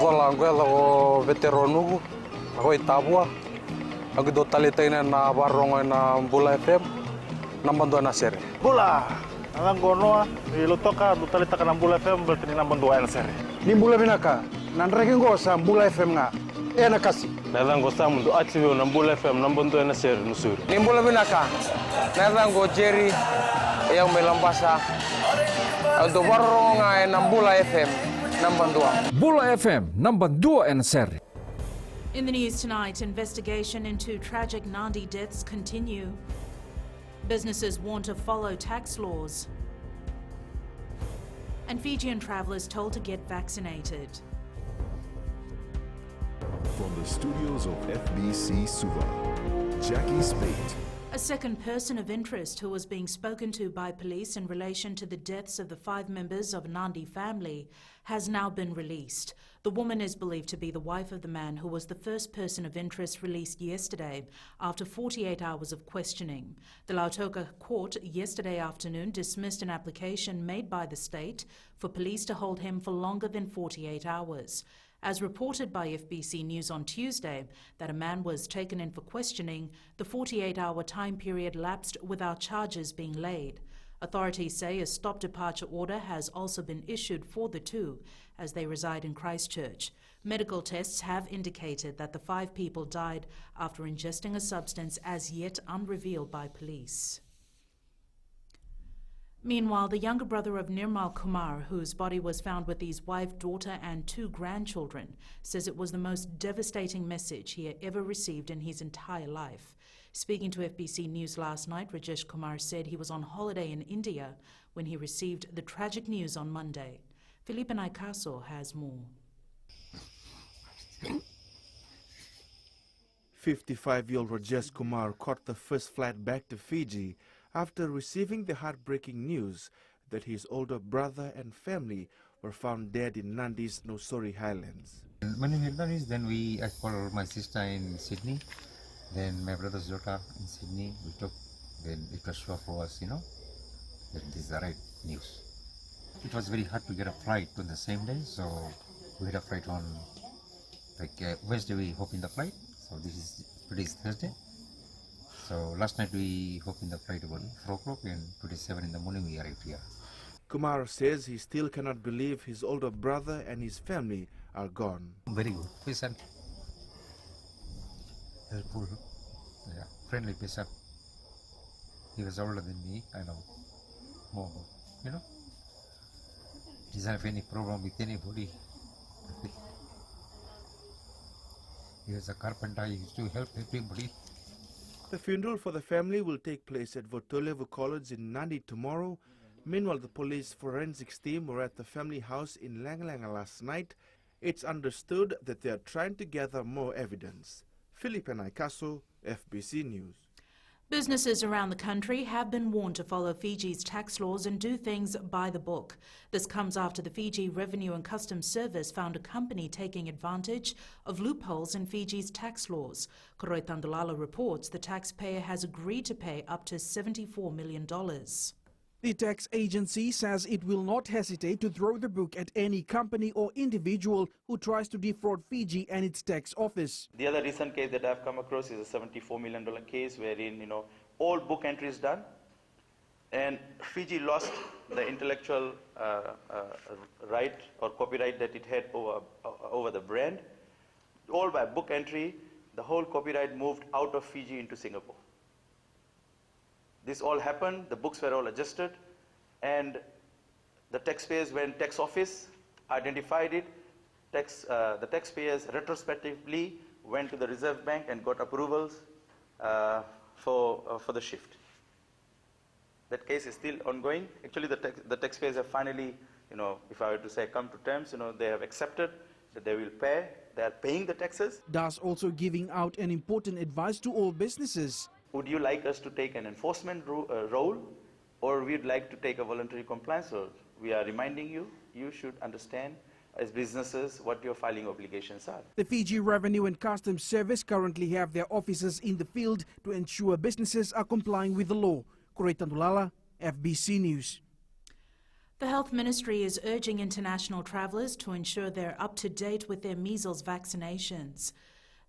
Vola anguela o veteronugu, ako itabua. Ako do talitain na barong na Bula FM, nambanduan na sere. Bula, alang gono ilutoka do talita ka ng Bula FM berarti ni nambanduan na sere. Ni Bula binaka, nanregen go sa Bula FM nga. Na kasi. Nalang go sa mundo atibio ng Bula FM nambanduan na sere nusuri. Ni Bula binaka, nalang go Jerry, yang melambasa. Do barong na Bula FM. Bula FM, number 2 and seri. In the news tonight, investigation into tragic Nandi deaths continue. Businesses want to follow tax laws. And Fijian travellers told to get vaccinated. From the studios of FBC Suva, Jackie Spate. A second person of interest who was being spoken to by police in relation to the deaths of the 5 members of Nandi family has now been released. The woman is believed to be the wife of the man who was the first person of interest released yesterday after 48 hours of questioning. The Lautoka court yesterday afternoon dismissed an application made by the state for police to hold him for longer than 48 hours. As reported by FBC News on Tuesday, that a man was taken in for questioning, the 48-hour time period lapsed without charges being laid. Authorities say a stop departure order has also been issued for the two, as they reside in Christchurch. Medical tests have indicated that the 5 people died after ingesting a substance as yet unrevealed by police. Meanwhile, the younger brother of Nirmal Kumar, whose body was found with his wife, daughter and 2 grandchildren, says it was the most devastating message he had ever received in his entire life. Speaking to FBC News last night, Rajesh Kumar said he was on holiday in India when he received the tragic news on Monday. Felipe Naikaso has more. 55-year-old Rajesh Kumar caught the first flight back to Fiji after receiving the heartbreaking news that his older brother and family were found dead in Nandi's Nosori Highlands. When we heard the news, then I called my sister in Sydney, then my brother's daughter in Sydney. We talked, then it was sure for us, that this is the right news. It was very hard to get a flight on the same day, so we had a flight on Wednesday. We hopped in the flight, so today is Thursday. So last night we hopped in the flight about 4 o'clock and today 7 in the morning we arrived here. Kumar says he still cannot believe his older brother and his family are gone. Very good, patient, helpful, friendly patient. He was older than me, I know more, He doesn't have any problem with anybody. He was a carpenter, he used to help everybody. The funeral for the family will take place at Votolevu College in Nandi tomorrow. Meanwhile, the police forensics team were at the family house in Langalanga last night. It's understood that they are trying to gather more evidence. Felipe Naikaso, FBC News. Businesses around the country have been warned to follow Fiji's tax laws and do things by the book. This comes after the Fiji Revenue and Customs Service found a company taking advantage of loopholes in Fiji's tax laws. Koroi Tandulala reports the taxpayer has agreed to pay up to $74 million. The tax agency says it will not hesitate to throw the book at any company or individual who tries to defraud Fiji and its tax office. The other recent case that I've come across is a $74 million case wherein, all book entries done and Fiji lost the intellectual right or copyright that it had over the brand. All by book entry, the whole copyright moved out of Fiji into Singapore. This all happened, the books were all adjusted, and the taxpayers, when tax office identified it, the taxpayers retrospectively went to the Reserve Bank and got approvals for the shift. That case is still ongoing. Actually, the taxpayers have finally, if I were to say come to terms, they have accepted that they will pay. They are paying the taxes. Thus also giving out an important advice to all businesses. Would you like us to take an enforcement role, or we'd like to take a voluntary compliance role? We are reminding you, you should understand as businesses what your filing obligations are. The Fiji Revenue and Customs Service currently have their officers in the field to ensure businesses are complying with the law. Koroi Tandulala, FBC News. The Health Ministry is urging international travellers to ensure they're up to date with their measles vaccinations.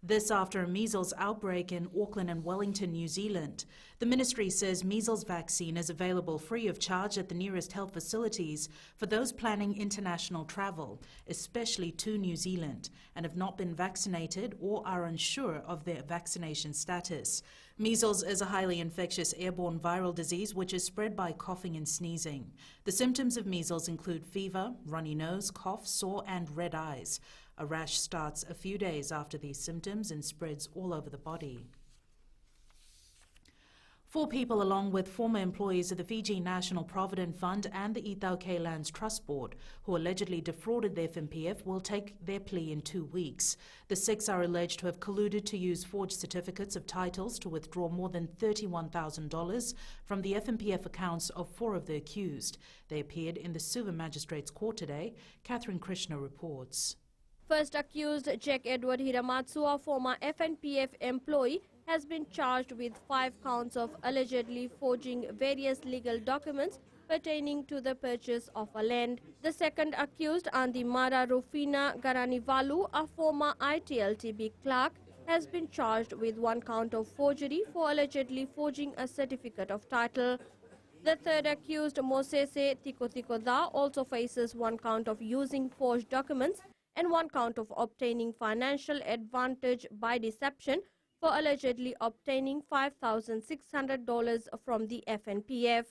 This after a measles outbreak in Auckland and Wellington, New Zealand. The ministry says measles vaccine is available free of charge at the nearest health facilities for those planning international travel, especially to New Zealand, and have not been vaccinated or are unsure of their vaccination status. Measles is a highly infectious airborne viral disease which is spread by coughing and sneezing. The symptoms of measles include fever, runny nose, cough, sore and red eyes. A rash starts a few days after these symptoms and spreads all over the body. 4 people, along with former employees of the Fiji National Provident Fund and the Ithauke Lands Trust Board, who allegedly defrauded the FNPF, will take their plea in 2 weeks. The 6 are alleged to have colluded to use forged certificates of titles to withdraw more than $31,000 from the FNPF accounts of 4 of the accused. They appeared in the Suva Magistrates Court today. Catherine Krishna reports. First accused, Jack Edward Hiramatsu, a former FNPF employee, has been charged with 5 counts of allegedly forging various legal documents pertaining to the purchase of a land. The second accused, Andimara Rufina Garanivalu, a former ITLTB clerk, has been charged with 1 count of forgery for allegedly forging a certificate of title. The third accused, Mosese Tikotikoda, also faces 1 count of using forged documents and 1 count of obtaining financial advantage by deception for allegedly obtaining $5,600 from the FNPF.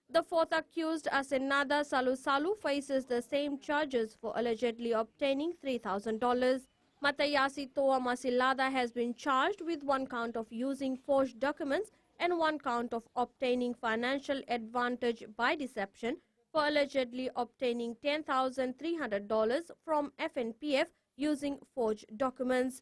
The fourth accused, Asenada Salusalu, faces the same charges for allegedly obtaining $3,000. Matayasi Toa Masilada has been charged with 1 count of using forged documents and 1 count of obtaining financial advantage by deception for allegedly obtaining $10,300 from FNPF using forged documents.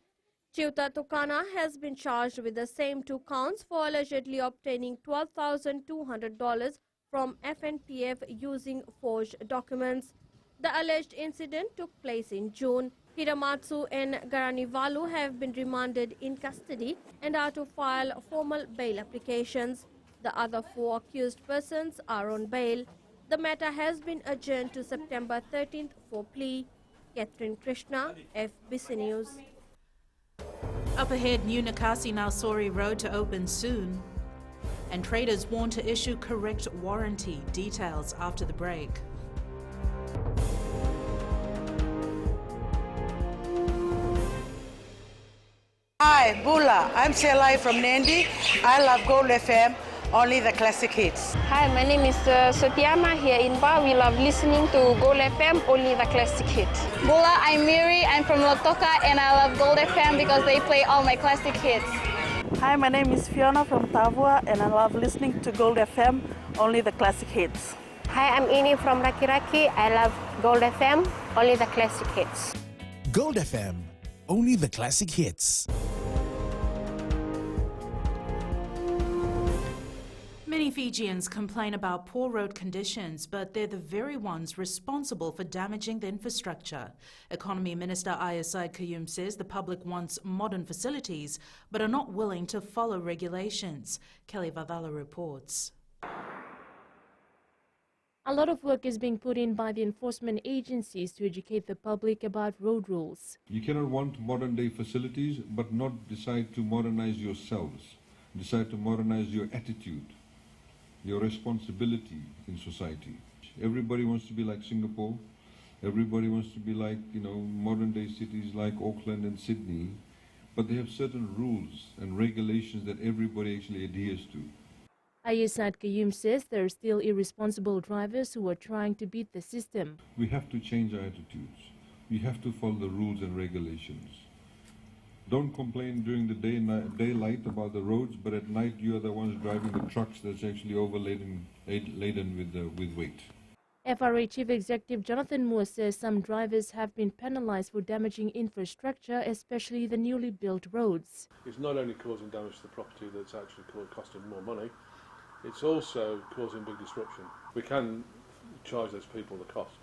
Chiuta Tukana has been charged with the same 2 counts for allegedly obtaining $12,200 from FNPF using forged documents. The alleged incident took place in June. Hiramatsu and Garanivalu have been remanded in custody and are to file formal bail applications. The other 4 accused persons are on bail. The matter has been adjourned to September 13th for plea. Catherine Krishna, FBC News. Up ahead, new Nakasi Nausori Road to open soon. And traders warn to issue correct warranty. Details after the break. Hi, Bula. I'm Selai from Nandi. I love Gold FM. Only the classic hits. Hi, my name is Sotiama here in Ba. We love listening to Gold FM, only the classic hits. Bula, I'm Miri. I'm from Lotoka and I love Gold FM because they play all my classic hits. Hi, my name is Fiona from Tavua and I love listening to Gold FM, only the classic hits. Hi, I'm Ini from Rakiraki. I love Gold FM, only the classic hits. Gold FM, only the classic hits. Many Fijians complain about poor road conditions, but they're the very ones responsible for damaging the infrastructure. Economy Minister Ayasaid Kayum says the public wants modern facilities, but are not willing to follow regulations. Kelly Vadala reports. A lot of work is being put in by the enforcement agencies to educate the public about road rules. You cannot want modern-day facilities, but not decide to modernize yourselves, decide to modernize your attitude, your responsibility in society. Everybody wants to be like Singapore. Everybody wants to be like, modern-day cities like Auckland and Sydney. But they have certain rules and regulations that everybody actually adheres to. Ayasaid Kayum says there are still irresponsible drivers who are trying to beat the system. We have to change our attitudes. We have to follow the rules and regulations. Don't complain during the daylight about the roads, but at night you are the ones driving the trucks that's actually overladen with weight. FRA Chief Executive Jonathan Moore says some drivers have been penalised for damaging infrastructure, especially the newly built roads. It's not only causing damage to the property that's actually costing more money, it's also causing big disruption. We can charge those people the cost.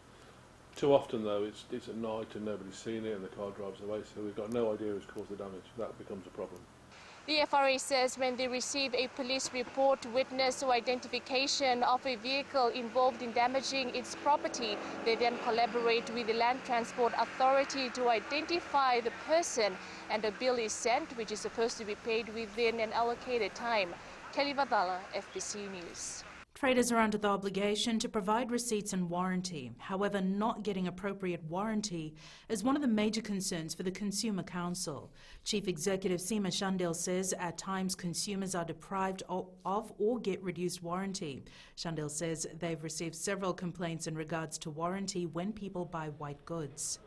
Too often, though, it's at night and nobody's seen it and the car drives away, so we've got no idea who's caused the damage. That becomes a problem. The FRA says when they receive a police report, witness or identification of a vehicle involved in damaging its property, they then collaborate with the Land Transport Authority to identify the person, and a bill is sent, which is supposed to be paid within an allocated time. Kelly Vadala, FBC News. Traders are under the obligation to provide receipts and warranty. However, not getting appropriate warranty is one of the major concerns for the Consumer Council. Chief Executive Seema Shandil says at times consumers are deprived of or get reduced warranty. Shandil says they've received several complaints in regards to warranty when people buy white goods.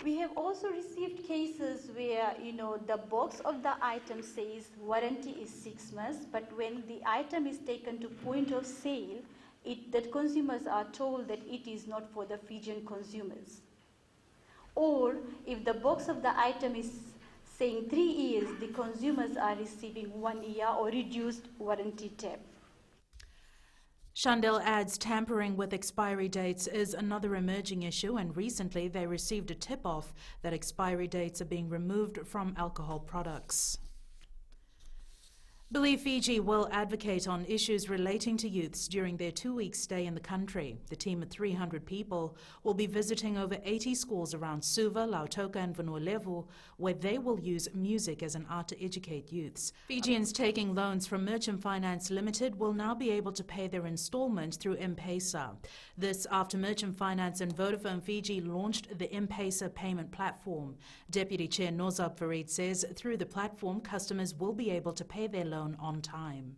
We have also received cases where, the box of the item says warranty is 6 months, but when the item is taken to point of sale, that consumers are told that it is not for the Fijian consumers. Or if the box of the item is saying 3 years, the consumers are receiving 1 year or reduced warranty term. Shandil adds tampering with expiry dates is another emerging issue, and recently they received a tip-off that expiry dates are being removed from alcohol products. Believe Fiji will advocate on issues relating to youths during their 2-week stay in the country. The team of 300 people will be visiting over 80 schools around Suva, Lautoka and Vanuatu, where they will use music as an art to educate youths. Fijians taking loans from Merchant Finance Limited will now be able to pay their instalment through M-Pesa. This after Merchant Finance and Vodafone Fiji launched the M-Pesa payment platform. Deputy Chair Nozab Farid says through the platform, customers will be able to pay their loan on time.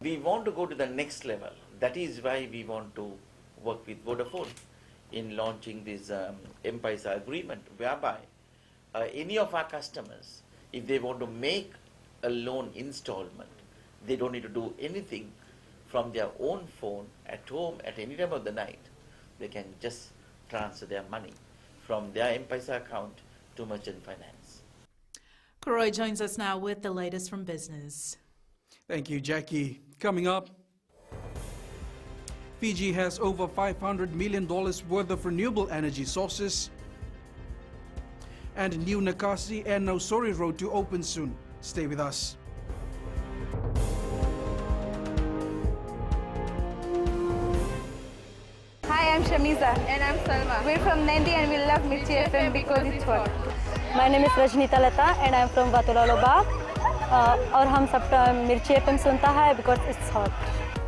We want to go to the next level. That is why we want to work with Vodafone in launching this M-Pesa agreement, whereby any of our customers, if they want to make a loan installment, they don't need to do anything from their own phone at home at any time of the night. They can just transfer their money from their M-Pesa account to Merchant Finance. Koroi joins us now with the latest from business. Thank you, Jackie. Coming up, Fiji has over $500 million worth of renewable energy sources, and new Nakasi and Nausori Road to open soon. Stay with us. Hi, I'm Shamiza. And I'm Salma. We're from Nandi and we love Mirchi FM because it's hot. My name is Rajnita Lata and I'm from Vatulaloba. और हम सब मिर्ची FM सुनता है because it's hot.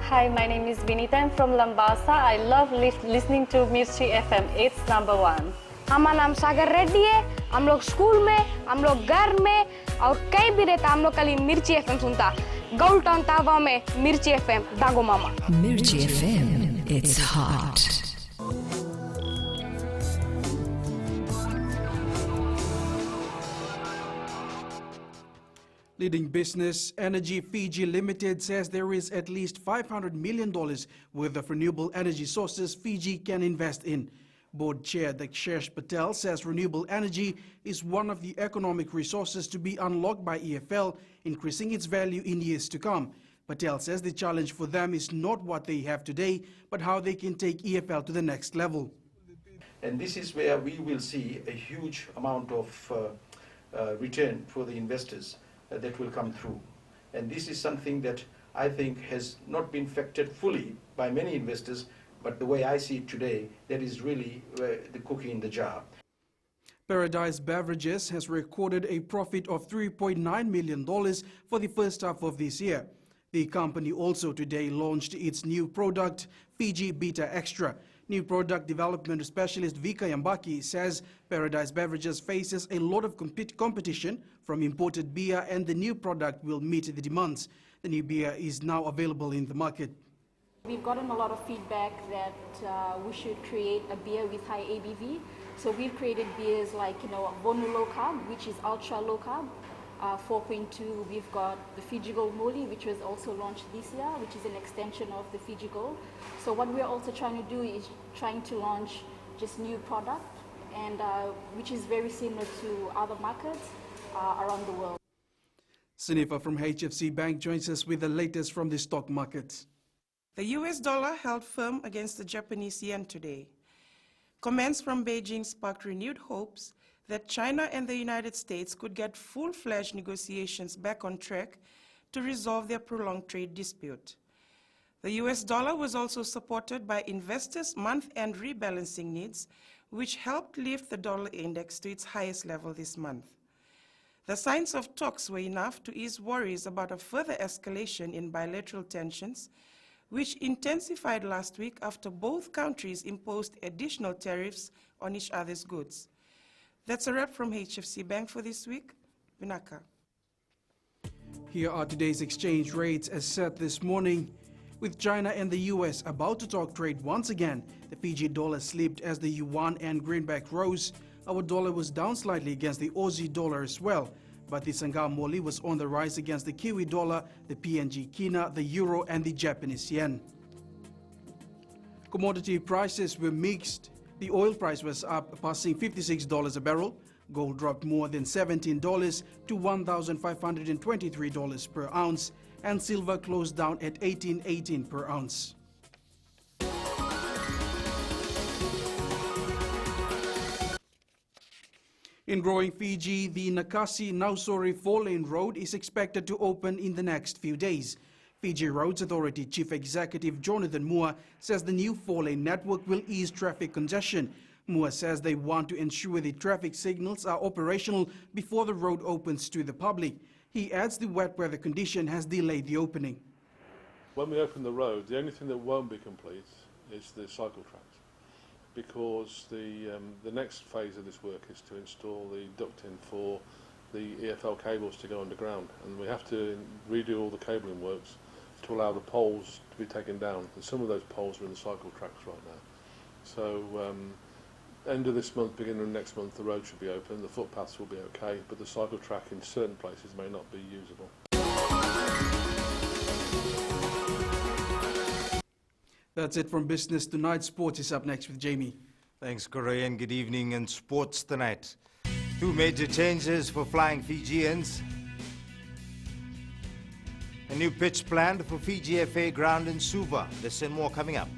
Hi, my name is Vinita. I'm from Lambasa. I love listening to Mirchi FM. It's number 1. हमारा नाम सागर रेड्डी है. हम लोग स्कूल में, हम लोग घर में और कहीं भी रहता हम लोग कल मिर्ची एफएम सुनता. गौल टाउन तावा में मिर्ची एफएम दागो मामा. Mirchi FM. It's hot. Leading business Energy Fiji Limited says there is at least $500 million worth of renewable energy sources Fiji can invest in. Board Chair Dakshesh Patel says renewable energy is one of the economic resources to be unlocked by EFL, increasing its value in years to come. Patel says the challenge for them is not what they have today, but how they can take EFL to the next level. And this is where we will see a huge amount of return for the investors that will come through. And this is something that I think has not been factored fully by many investors, but the way I see it today, that is really the cookie in the jar. Paradise Beverages has recorded a profit of $3.9 million for the first half of this year. The company also today launched its new product, Fiji Beta Extra. New product development specialist Vika Yambaki says Paradise Beverages faces a lot of competition from imported beer, and the new product will meet the demands. The new beer is now available in the market. We've gotten a lot of feedback that we should create a beer with high ABV. So we've created beers like, Vonu Low Carb, which is ultra low carb. 4.2, we've got the Fiji Gold Moli, which was also launched this year, which is an extension of the Fiji Gold. So what we're also trying to do is trying to launch just new product, and which is very similar to other markets around the world. Sinifa from HFC Bank joins us with the latest from the stock market. The US dollar held firm against the Japanese yen today. Comments from Beijing sparked renewed hopes that China and the United States could get full-fledged negotiations back on track to resolve their prolonged trade dispute. The US dollar was also supported by investors' month-end rebalancing needs, which helped lift the dollar index to its highest level this month. The signs of talks were enough to ease worries about a further escalation in bilateral tensions, which intensified last week after both countries imposed additional tariffs on each other's goods. That's a wrap from HFC Bank for this week. Vinaka. Here are today's exchange rates as set this morning. With China and the US about to talk trade once again, the Fiji dollar slipped as the yuan and greenback rose. Our dollar was down slightly against the Aussie dollar as well, but the Sangam Moli was on the rise against the Kiwi dollar, the PNG Kina, the euro and the Japanese yen. Commodity prices were mixed. The oil price was up, passing $56 a barrel. Gold dropped more than $17 to $1,523 per ounce, and silver closed down at $18.18 per ounce. In growing Fiji, the Nakasi-Nausori 4-lane road is expected to open in the next few days. Fiji Roads Authority Chief Executive Jonathan Moore says the new 4-lane network will ease traffic congestion. Moore says they want to ensure the traffic signals are operational before the road opens to the public. He adds the wet weather condition has delayed the opening. When we open the road, the only thing that won't be complete is the cycle tracks, because the next phase of this work is to install the ducting for the EFL cables to go underground, and we have to redo all the cabling works to allow the poles to be taken down, and some of those poles are in the cycle tracks right now. So end of this month, beginning of next month, the road should be open, the footpaths will be okay, but the cycle track in certain places may not be usable. That's it from Business Tonight. Sports is up next with Jamie. Thanks, Corey, and good evening in Sports Tonight. Two major changes for Flying Fijians. A new pitch planned for Fiji FA ground in Suva. This and more coming up.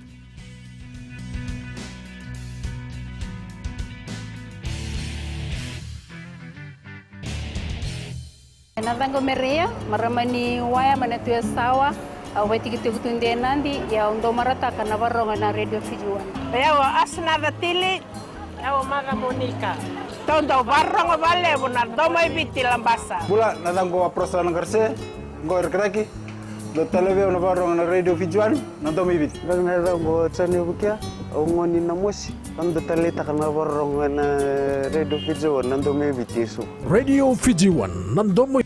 Natango merea, maramani waya manatuya sawa, waitikitu kutunde nandi ya undo marata kana baronga na Radio Fiji 1. Yawa asna datili, yawa maga Monica. Tondo baronga vale bunar domo ibiti lambasa. Bula natango aprosa nangarse, ngor kraki. Do televeo na baronga na Radio Fiji 1, na domo ibiti. Natango tsani bukia, ngoni na mosi. Ando talita kana baronga na Radio Fiji 1, na domo ibiti su. Radio Fiji 1, na domo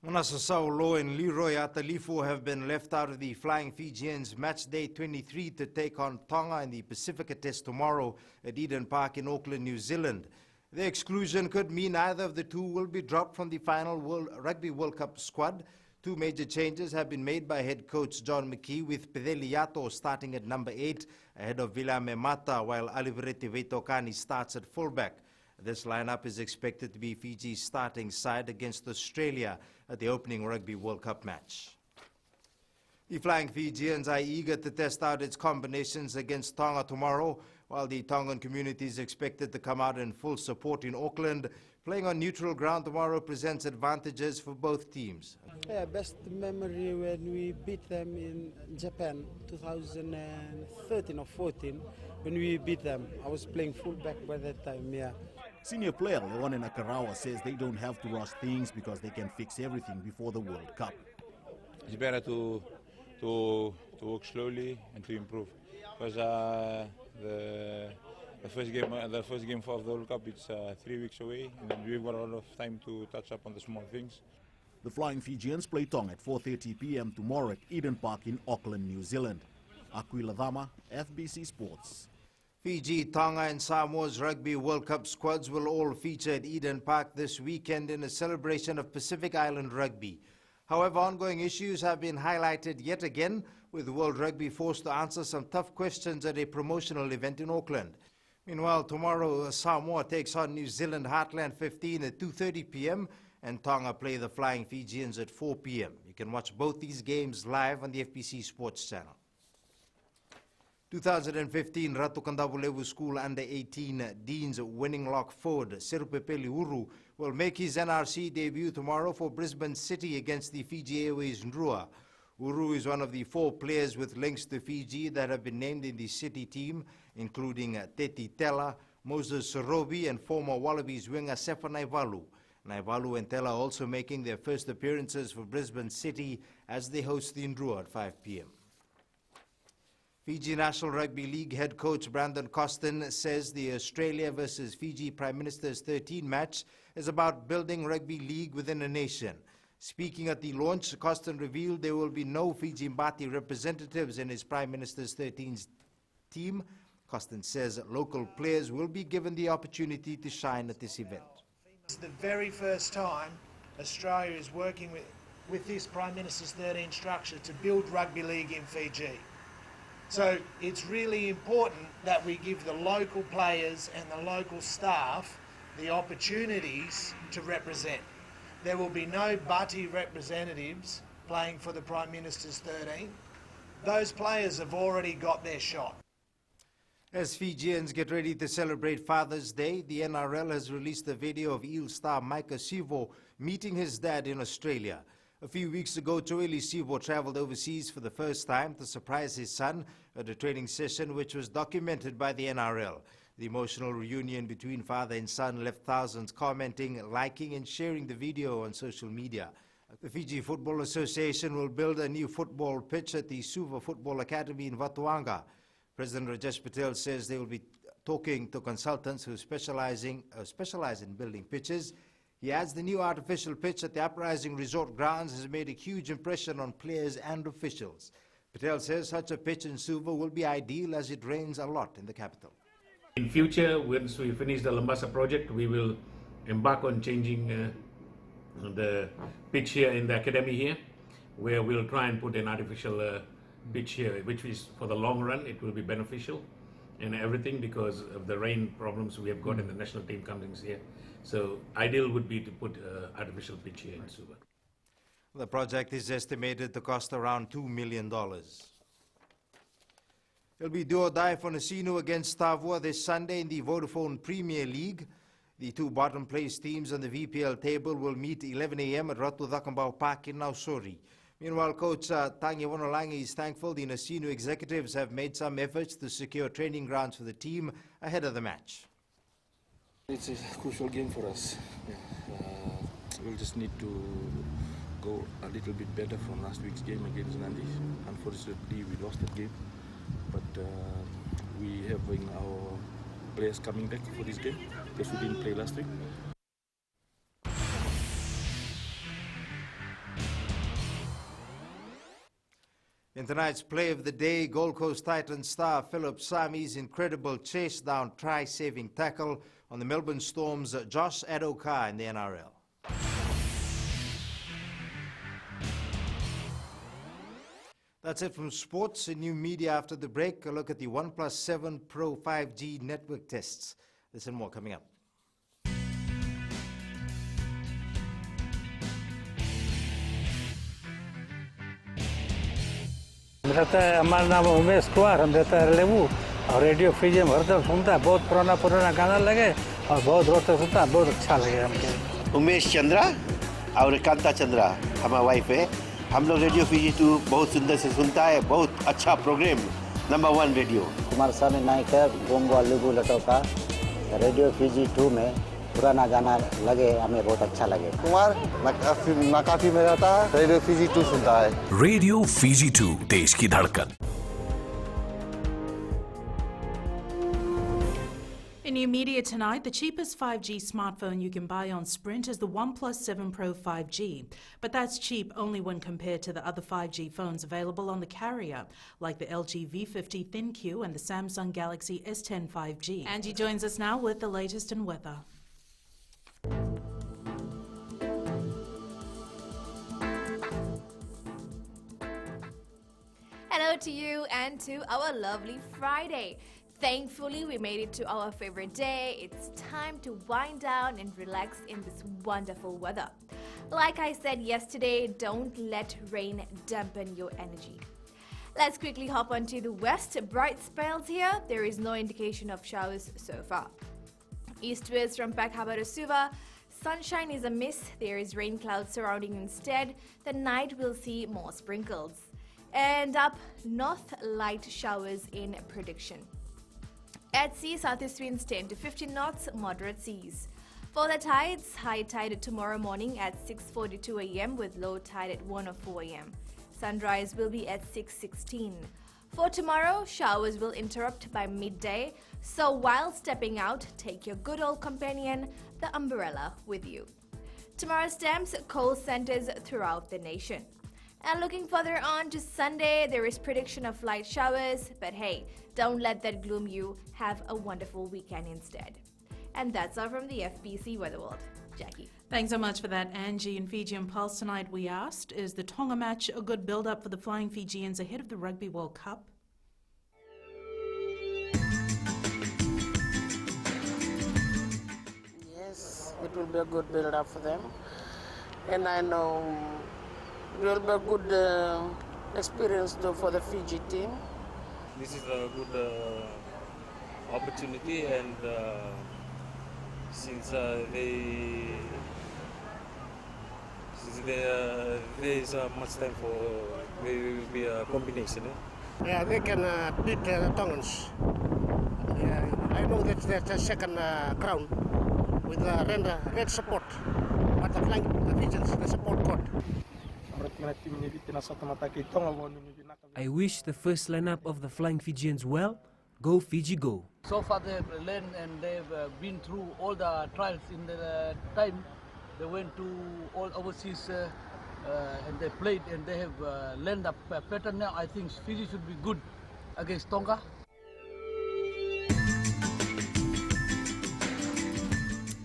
Manasasau Law and Leroy Atalifo have been left out of the Flying Fijians match day 23 to take on Tonga in the Pacifica Test tomorrow at Eden Park in Auckland, New Zealand. The exclusion could mean either of the two will be dropped from the final Rugby World Cup squad. Two major changes have been made by head coach John McKee, with Pedeli Yato starting at number 8 ahead of Vilame Mata, while Alivereti Veitokani starts at fullback. This lineup is expected to be Fiji's starting side against Australia at the opening Rugby World Cup match. The Flying Fijians are eager to test out its combinations against Tonga tomorrow, while the Tongan community is expected to come out in full support in Auckland. Playing on neutral ground tomorrow presents advantages for both teams. Yeah, best memory when we beat them in Japan 2013 or 14, when we beat them. I was playing fullback by that time, yeah. Senior player Leone Nakarawa says they don't have to rush things because they can fix everything before the World Cup. It's better to work slowly and to improve, because the first game of the World Cup it's 3 weeks away, and we've got a lot of time to touch up on the small things. The Flying Fijians play Tonga at 4:30 p.m. tomorrow at Eden Park in Auckland, New Zealand. Aquila Dhama, FBC Sports. Fiji, Tonga and Samoa's Rugby World Cup squads will all feature at Eden Park this weekend in a celebration of Pacific Island rugby. However, ongoing issues have been highlighted yet again, with World Rugby forced to answer some tough questions at a promotional event in Auckland. Meanwhile, tomorrow Samoa takes on New Zealand Heartland 15 at 2:30 p.m. and Tonga play the Flying Fijians at 4 p.m. You can watch both these games live on the FBC Sports channel. 2015 Ratu Kandavulevu School Under-18 Dean's winning lock forward Serupepeli Uru will make his NRC debut tomorrow for Brisbane City against the Fiji Airways Ndrua. Uru is one of the 4 players with links to Fiji that have been named in the City team, including Teti Tela, Moses Sorobi, and former Wallabies winger Sefa Naivalu. Naivalu and Tela also making their first appearances for Brisbane City as they host the Ndrua at 5 p.m. Fiji National Rugby League head coach Brandon Costin says the Australia versus Fiji Prime Minister's 13 match is about building rugby league within a nation. Speaking at the launch, Costin revealed there will be no Fiji Mbati representatives in his Prime Minister's 13 team. Costin says local players will be given the opportunity to shine at this event. It's the very first time Australia is working with this Prime Minister's 13 structure to build rugby league in Fiji. So it's really important that we give the local players and the local staff the opportunities to represent. There will be no Bati representatives playing for the Prime Minister's 13. Those players have already got their shot. As Fijians get ready to celebrate Father's Day, the NRL has released a video of Eel star Micah Sivo meeting his dad in Australia. A few weeks ago, Joeli Sivo travelled overseas for the first time to surprise his son at a training session which was documented by the NRL. The emotional reunion between father and son left thousands commenting, liking and sharing the video on social media. The Fiji Football Association will build a new football pitch at the Suva Football Academy in Watuanga. President Rajesh Patel says they will be talking to consultants who specialize in building pitches. He adds the new artificial pitch at the Uprising Resort Grounds has made a huge impression on players and officials. Patel says such a pitch in Suva will be ideal as it rains a lot in the capital. In future, once we finish the Lambasa project, we will embark on changing the pitch here in the academy here, where we'll try and put an artificial pitch here, which is for the long run, it will be beneficial and everything because of the rain problems we have got in the national team coming here. So ideal would be to put artificial pitch here in Suva. The project is estimated to cost around $2 million. It'll be do or die for Nasinu against Tavua this Sunday in the Vodafone Premier League. The 2 bottom place teams on the VPL table will meet 11 a.m. at Ratu Thakambau Park in Nausori. Meanwhile, Coach Tangi Wonolangi is thankful the Nasinu executives have made some efforts to secure training grounds for the team ahead of the match. It's a crucial game for us. We'll just need to go a little bit better from last week's game against Nandi. Unfortunately, we lost that game, but we have our players coming back for this game because we didn't play last week. In tonight's play of the day, Gold Coast Titans star Philip Sami's incredible chase down try-saving tackle on the Melbourne Storm's Josh Adoka in the NRL. That's it from sports and new media. After the break, a look at the OnePlus 7 Pro 5G network tests. This and more coming up. रहता है हमारा नाम उमेश कुमार हम रहता है लेबू और radio Fiji में हरदम सुनता है बहुत पुराना गाना लगे और बहुत रोज तक सुनता है बहुत अच्छा लगे हमको उमेश चंद्रा और कांता चंद्रा हमारा वाइफ है हम लोग रेडियो फीजी 2 बहुत सुंदर से सुनता है बहुत अच्छा प्रोग्राम नंबर 1 रेडियो कुमार स्वामी नायक है गोंगो लेबू लटोका रेडियो फीजी 2 में पुराना गाना लगे हमें बहुत अच्छा लगे कुमार नाकाफी में रहता है रेडियो फीजी 2 सुनता है रेडियो फीजी 2 देश की धड़कन. In new media tonight, the cheapest 5G smartphone you can buy on Sprint is the OnePlus 7 Pro 5G. But that's cheap only when compared to the other 5G phones available on the carrier, like the LG V50 ThinQ and the Samsung Galaxy S10 5G. Angie joins us now with the latest in weather. Hello to you and to our lovely Friday. Thankfully, we made it to our favorite day. It's time to wind down and relax in this wonderful weather. Like I said yesterday, don't let rain dampen your energy. Let's quickly hop onto the west. Bright spells here. There is no indication of showers so far. Eastwards from Peck Harbour to Suva, sunshine is a miss. There is rain clouds surrounding instead. The night will see more sprinkles. And up north, light showers in prediction. At sea, southeast winds 10 to 15 knots, moderate seas. For the tides, high tide tomorrow morning at 6:42 a.m. with low tide at 1:04 a.m. Sunrise will be at 6:16. For tomorrow, showers will interrupt by midday, so while stepping out, take your good old companion, the umbrella, with you. Tomorrow's temps, cold centers throughout the nation. And looking further on to Sunday, there is prediction of light showers, but hey, don't let that gloom you. Have a wonderful weekend instead. And that's all from the FBC Weather World. Jackie. Thanks so much for that, Angie. In Fijian Pulse tonight, we asked, is the Tonga match a good build-up for the Flying Fijians ahead of the Rugby World Cup? Yes, it will be a good build-up for them. And I know it will be a good experience though for the Fiji team. This is a good opportunity, and since there is much time for there will be a combination. Yeah, they can beat the Tongans. I know that's their second crown with red support, but the Flying Fijians the support court. I wish the first lineup of the Flying Fijians well. Go Fiji, go. So far they've learned and they've been through all the trials in the time. They went to all overseas and they played and they have learned a pattern now. I think Fiji should be good against Tonga.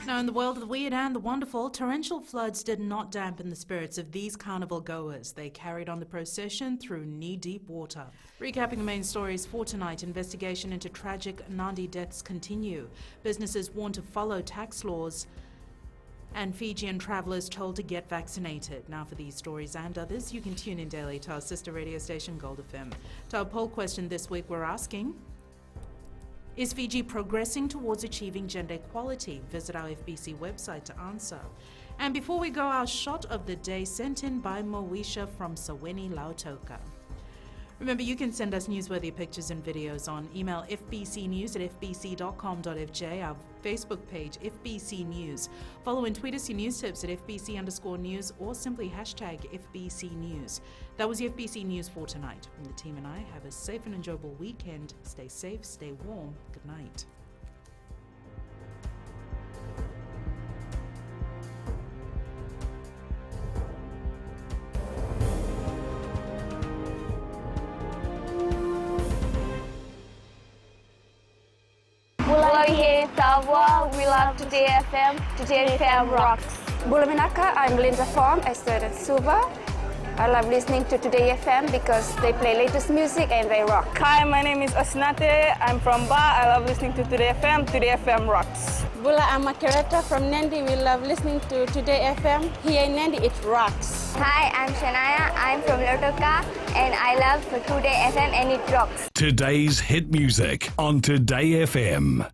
Now, in the world of the weird and the wonderful, torrential floods did not dampen the spirits of these carnival goers. They carried on the procession through knee-deep water. Recapping the main stories for tonight, investigation into tragic Nandi deaths continue. Businesses warned to follow tax laws, and Fijian travellers told to get vaccinated. Now for these stories and others, you can tune in daily to our sister radio station Gold FM. To our poll question this week, we're asking, is Fiji progressing towards achieving gender equality? Visit our FBC website to answer. And before we go, our shot of the day sent in by Moesha from Saweni, Lautoka. Remember, you can send us newsworthy pictures and videos on email fbcnews@fbc.com.fj, our Facebook page, FBC News. Follow and tweet us your news tips at FBC_news or simply hashtag FBC News. That was the FBC News for tonight. From the team and I, have a safe and enjoyable weekend. Stay safe, stay warm. Good night. Mulai here Tawa, we love Today FM. Today FM rocks. Bulaminaka, I'm Linda Form. I studied Suva. I love listening to Today FM because they play latest music and they rock. Hi, my name is Osnate. I'm from Ba. I love listening to Today FM. Today FM rocks. Bula, I'm Makereta from Nandi. We love listening to Today FM. Here in Nandi, it rocks. Hi, I'm Shania. I'm from Lautoka and I love Today FM and it rocks. Today's hit music on Today FM.